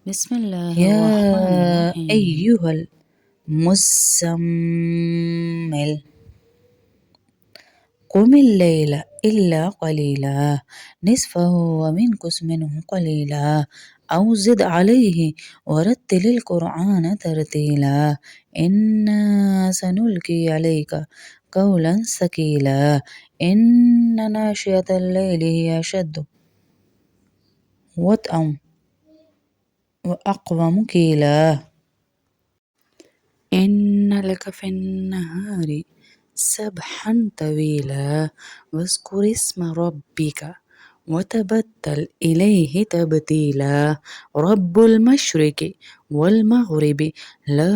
بسم الله الرحمن يا الرحيم. أيها المزمل قم الليل إلا قليلا نصفه وانقص منه قليلا أو زد عليه ورتل القرآن ترتيلا إنا سنلقي عليك قولا ثقيلا إن ناشئة الليل هي أشد وطئا وأقوم قيلا إن لك في النهار سبحا طويلا واذكر اسم ربك وتبتل إليه تبتيلا رب المشرق والمغرب لا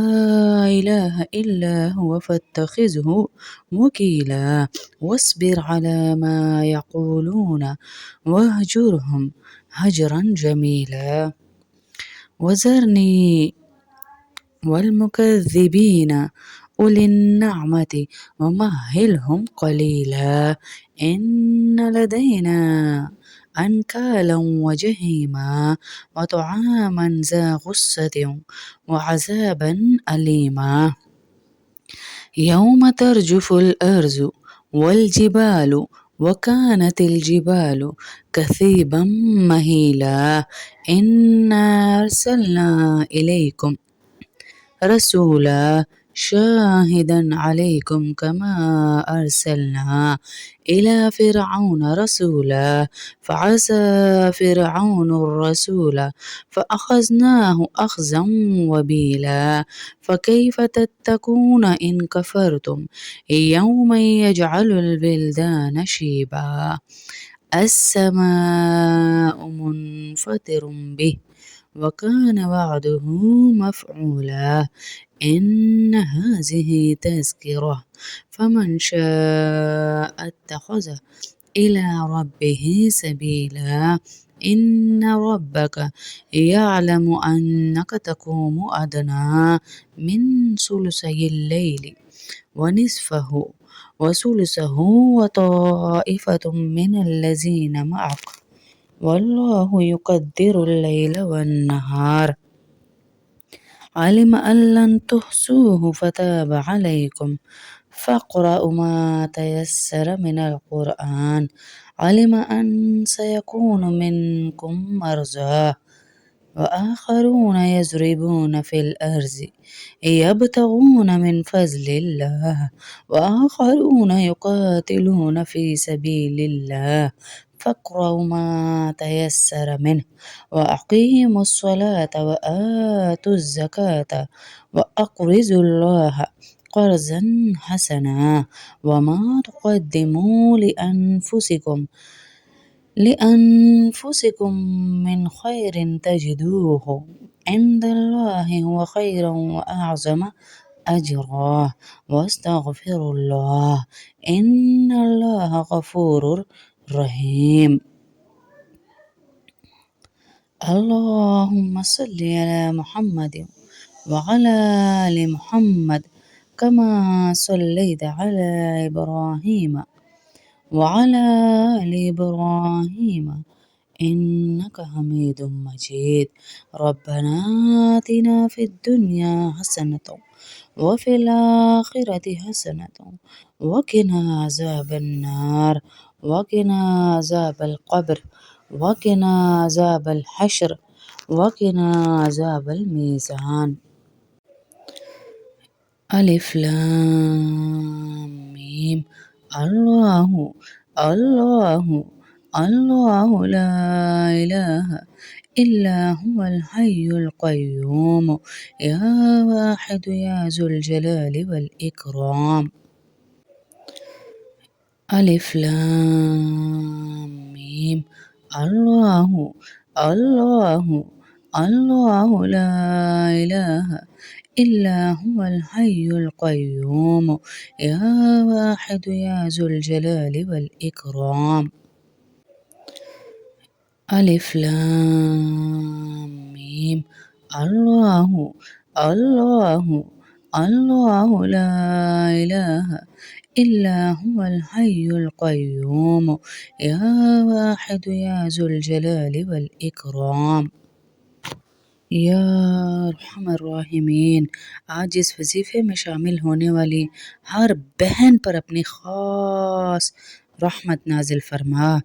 إله إلا هو فاتخذه وكيلا واصبر على ما يقولون واهجرهم هجرا جميلا وذرني والمكذبين أولي النعمة ومهلهم قليلا إن لدينا أنكالا وجحيما وطعاما ذا غصة وعذابا أليما يوم ترجف الأرض والجبال وكانت الجبال كثيبا مهيلا إنا أرسلنا إليكم رسولا شاهدا عليكم كما أرسلنا إلى فرعون رسولا فعصى فرعون الرسول فأخذناه أخذا وبيلا فكيف تتقون إن كفرتم يوما يجعل البلدان شيبا السماء منفطر به وكان وعده مفعولا إن هذه تذكرة فمن شاء اتخذ إلى ربه سبيلا إن ربك يعلم أنك تقوم أدنى من ثلثي الليل ونصفه وثلثه وطائفة من الذين معك والله يقدر الليل والنهار علم أن لن تحصوه فتاب عليكم فاقرأوا ما تيسر من القرآن علم أن سيكون منكم مرضى وآخرون يضربون في الأرض يبتغون من فضل الله وآخرون يقاتلون في سبيل الله فاقرأوا ما تيسر منه وأقيموا الصلاة وآتوا الزكاة وأقرضوا الله قرضا حسنا وما تقدموا لأنفسكم من خير تجدوه عند الله هو خيرا وأعظم أجرا واستغفروا الله إن الله غفور رحيم اللهم صل على محمد وعلى آل محمد كما صليت على إبراهيم وعلى آل إبراهيم إنك حميد مجيد ربنا آتنا في الدنيا حسنة وفي الآخرة حسنة وقنا عذاب النار وقنا عذاب القبر وقنا عذاب الحشر وقنا عذاب الميزان ألف لام ميم الله الله لا إله إلا هو الحي القيوم يا واحد يا ذو الجلال والإكرام ألف لام ميم الله الله لا إله إلا هو الحي القيوم يا واحد يا ذو الجلال والإكرام ألف لام ميم الله الله لا إله إلا هو الحي القيوم يا واحد يا ذو الجلال والإكرام یا ارحم الراحمین، آج اس وظیفے میں شامل ہونے والی ہر بہن پر اپنی خاص رحمت نازل فرما۔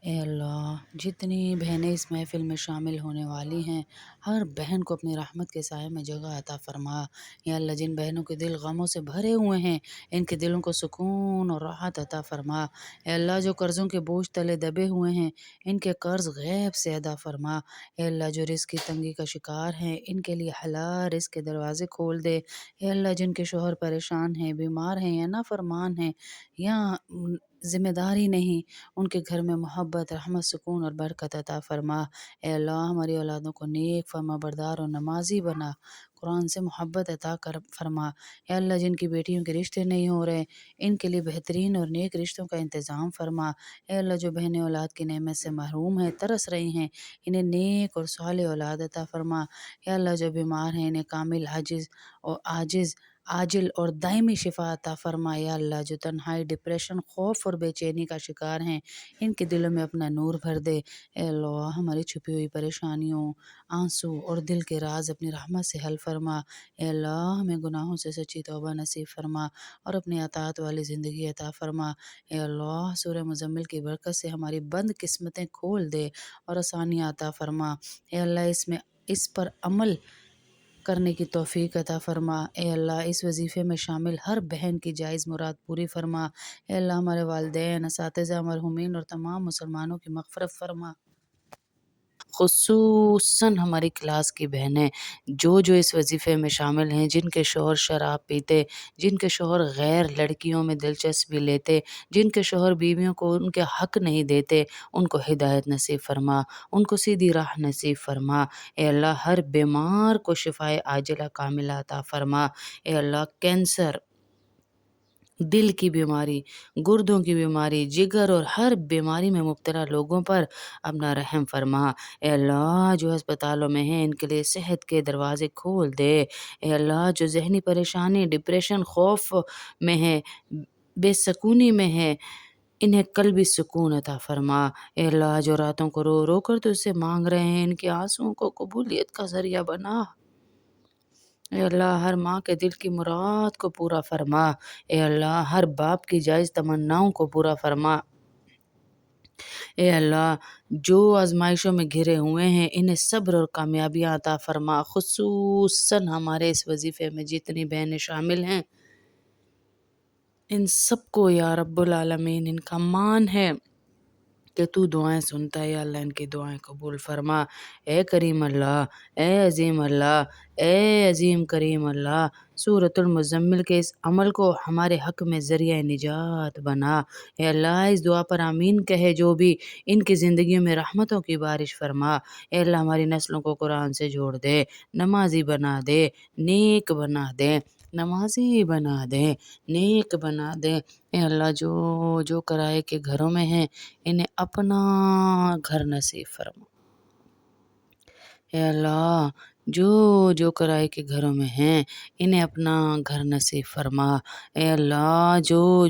اے اللہ، جتنی بہنیں اس محفل میں شامل ہونے والی ہیں، ہر بہن کو اپنی رحمت کے سائے میں جگہ عطا فرما۔ یا اللہ، جن بہنوں کے دل غموں سے بھرے ہوئے ہیں، ان کے دلوں کو سکون اور راحت عطا فرما۔ اے اللہ، جو قرضوں کے بوجھ تلے دبے ہوئے ہیں، ان کے قرض غیب سے ادا فرما۔ اے اللہ، جو رزق کی تنگی کا شکار ہیں، ان کے لیے حلال رزق کے دروازے کھول دے۔ اے اللہ، جن کے شوہر پریشان ہیں، بیمار ہیں یا نافرمان ہیں یا ذمہ داری نہیں، ان کے گھر میں محبت، رحمت، سکون اور برکت عطا فرما۔ اے اللہ، ہماری اولادوں کو نیک، فرما بردار اور نمازی بنا، قرآن سے محبت عطا فرما۔ اے اللہ، جن کی بیٹیوں کے رشتے نہیں ہو رہے، ان کے لیے بہترین اور نیک رشتوں کا انتظام فرما۔ اے اللہ، جو بہنیں اولاد کی نعمت سے محروم ہیں، ترس رہی ہیں، انہیں نیک اور صالح اولاد عطا فرما۔ اے اللہ، جو بیمار ہیں، انہیں کامل عاجل اور دائمی شفا عطا فرما۔ یا اللہ، جو تنہائی، ڈپریشن، خوف اور بے چینی کا شکار ہیں، ان کے دلوں میں اپنا نور بھر دے۔ اے اللہ، ہماری چھپی ہوئی پریشانیوں، آنسو اور دل کے راز اپنی رحمت سے حل فرما۔ اے اللہ، ہمیں گناہوں سے سچی توبہ نصیب فرما اور اپنی اطاعت والی زندگی عطا فرما۔ اے اللہ، سورہ مزمل کی برکت سے ہماری بند قسمتیں کھول دے اور آسانیاں عطا فرما۔ اے اللہ، اس پر عمل کرنے کی توفیق عطا فرما۔ اے اللہ، اس وظیفے میں شامل ہر بہن کی جائز مراد پوری فرما۔ اے اللہ، ہمارے والدین، اساتذہ، مرحومین اور تمام مسلمانوں کی مغفرت فرما۔ خصوصاً ہماری کلاس کی بہنیں جو اس وظیفے میں شامل ہیں، جن کے شوہر شراب پیتے، جن کے شوہر غیر لڑکیوں میں دلچسپی لیتے، جن کے شوہر بیویوں کو ان کے حق نہیں دیتے، ان کو ہدایت نصیب فرما، ان کو سیدھی راہ نصیب فرما۔ اے اللہ، ہر بیمار کو شفائے عاجلہ کاملہ عطا فرما۔ اے اللہ، کینسر، دل کی بیماری، گردوں کی بیماری، جگر اور ہر بیماری میں مبتلا لوگوں پر اپنا رحم فرما۔ اے اللہ، جو ہسپتالوں میں ہیں، ان کے لیے صحت کے دروازے کھول دے۔ اے اللہ، جو ذہنی پریشانی، ڈپریشن، خوف میں ہے، بے سکونی میں ہے، انہیں قلبی سکون عطا فرما۔ اے اللہ، جو راتوں کو رو رو کر تجھ سے مانگ رہے ہیں، ان کے آنسوؤں کو قبولیت کا ذریعہ بنا۔ اے اللہ، ہر ماں کے دل کی مراد کو پورا فرما۔ اے اللہ، ہر باپ کی جائز تمناؤں کو پورا فرما۔ اے اللہ، جو آزمائشوں میں گھرے ہوئے ہیں، انہیں صبر اور کامیابیاں عطا فرما۔ خصوصاً ہمارے اس وظیفے میں جتنی بہنیں شامل ہیں، ان سب کو یا رب العالمین، ان کا مان ہے کہ تو دعائیں سنتا ہے۔ یا اللہ، ان کی دعائیں قبول فرما۔ اے کریم اللہ، اے عظیم اللہ، اے عظیم کریم اللہ، سورۃ المزمل کے اس عمل کو ہمارے حق میں ذریعہ نجات بنا۔ اے اللہ، اس دعا پر آمین کہے جو بھی، ان کی زندگیوں میں رحمتوں کی بارش فرما۔ اے اللہ، ہماری نسلوں کو قرآن سے جوڑ دے، نمازی بنا دے، نیک بنا دے، نمازی بنا دے، نیک بنا دے۔ اے اللہ، جو کرائے کے گھروں میں ہیں، انہیں اپنا گھر نصیب فرما۔ اے اللہ، جو کرائے کے گھروں میں ہیں، انہیں اپنا گھر نصیب فرما۔ اے اللہ،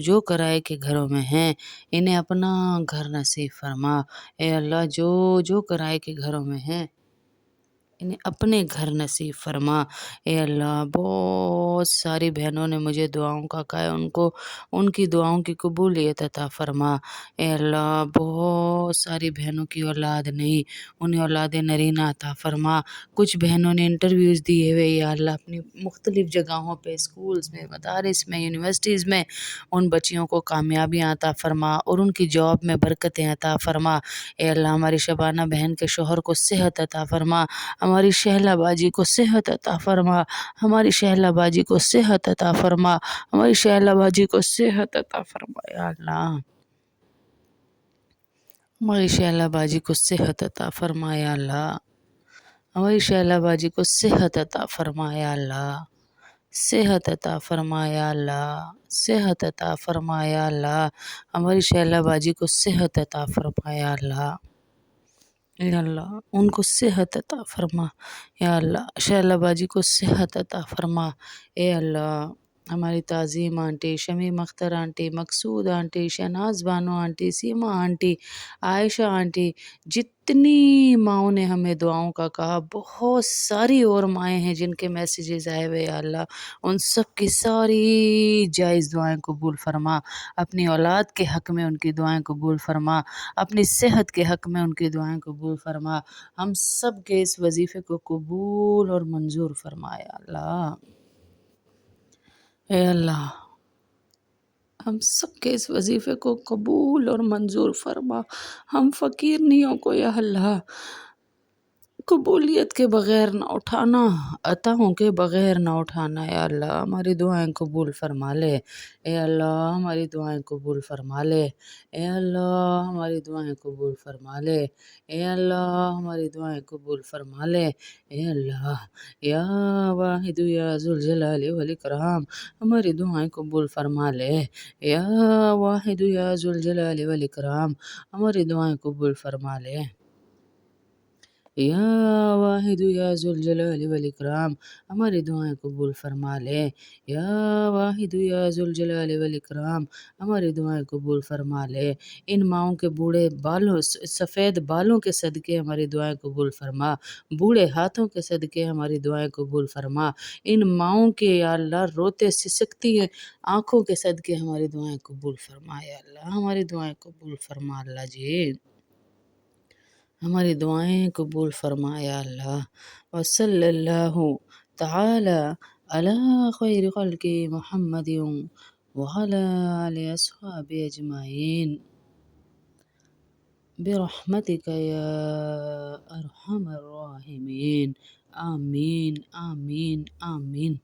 جو کرائے کے گھروں میں ہیں، انہیں اپنا گھر نصیب فرما۔ اے اللہ، جو کرائے کے گھروں میں ہیں، انہیں اپنے گھر نصیب فرما۔ اے اللہ، بہت ساری بہنوں نے مجھے دعاؤں کا کہا ہے، ان کی دعاؤں کی قبولیت عطا فرما۔ اے اللہ، بہت ساری بہنوں کی اولاد نہیں، انہیں اولاد نرینہ عطا فرما۔ کچھ بہنوں نے انٹرویوز دیے ہوئے، یا اللہ، اپنی مختلف جگہوں پہ، اسکولز میں، مدارس میں، یونیورسٹیز میں، ان بچیوں کو کامیابیاں عطا فرما اور ان کی جاب میں برکتیں عطا فرما۔ اے اللہ، ہماری شبانہ بہن کے شوہر کو صحت عطا فرما، ہماری شہلا باجی کو صحت عطا فرما، ہماری شہلا باجی کو صحت عطا فرما، ہماری شہلا باجی کو صحت عطا فرما۔ یا اللہ، ہماری شہلا باجی کو صحت عطا فرما۔ یا اللہ، ہماری شہلا باجی کو صحت عطا فرما۔ یا اللہ، صحت عطا فرما۔ یا اللہ، صحت عطا فرما۔ یا اللہ، ہماری شہلا باجی کو صحت عطا فرما۔ یا اللہ، یا اللہ، ان کو صحت عطا فرما۔ یا اللہ، شہلا باجی کو صحت عطا فرما۔ اے اللہ، ہماری تعظیم آنٹی، شمیم اختر آنٹی، مقصود آنٹی، شہناز بانو آنٹی، سیما آنٹی، عائشہ آنٹی، جتنی ماؤں نے ہمیں دعاؤں کا کہا، بہت ساری اور مائیں ہیں جن کے میسیجز آئے ہوئے یا اللہ، ان سب کی ساری جائز دعائیں قبول فرما، اپنی اولاد کے حق میں ان کی دعائیں قبول فرما، اپنی صحت کے حق میں ان کی دعائیں قبول فرما، ہم سب کے اس وظیفے کو قبول اور منظور فرما یا اللہ۔ اے اللہ ہم سب کے اس وظیفے کو قبول اور منظور فرما، ہم فقیرنیوں کو یا اللہ قبولیت کے بغیر نہ اٹھانا، عطاؤں کے بغیر نہ اٹھانا، یا اللہ ہماری دعائیں قبول فرما لے، اے اللہ ہماری دعائیں قبول فرما لے، اے اللہ ہماری دعائیں قبول فرما لے، اے اللہ ہماری دعائیں قبول فرما لے، اے اللہ یا واحد یا ذوالجلال والاکرام ہماری دعائیں قبول فرما لے، یا واحد یا ذوالجلال والاکرام ہماری دعائیں قبول فرما لے، یا واحد یا ذوالجلال والاکرام ہماری دعائیں قبول فرما لے، یا واحد یا ذوالجلال والاکرام ہماری دعائیں قبول فرما لے، ان ماؤں کے بوڑھے بالوں سفید بالوں کے صدقے ہماری دعائیں قبول فرما، بوڑھے ہاتھوں کے صدقے ہماری دعائیں قبول فرما، ان ماؤں کے یا اللہ روتے سسکتی آنکھوں کے صدقے ہماری دعائیں قبول فرما، یا اللہ ہماری دعائیں قبول فرما اللہ جی، ہماری دعائیں قبول فرما یا اللہ۔ وصلی اللہ تعالی علی خیر خلق محمد وعلی آلہ اصحابہ اجمعین برحمتک یا ارحم الراحمین، آمین آمین آمین۔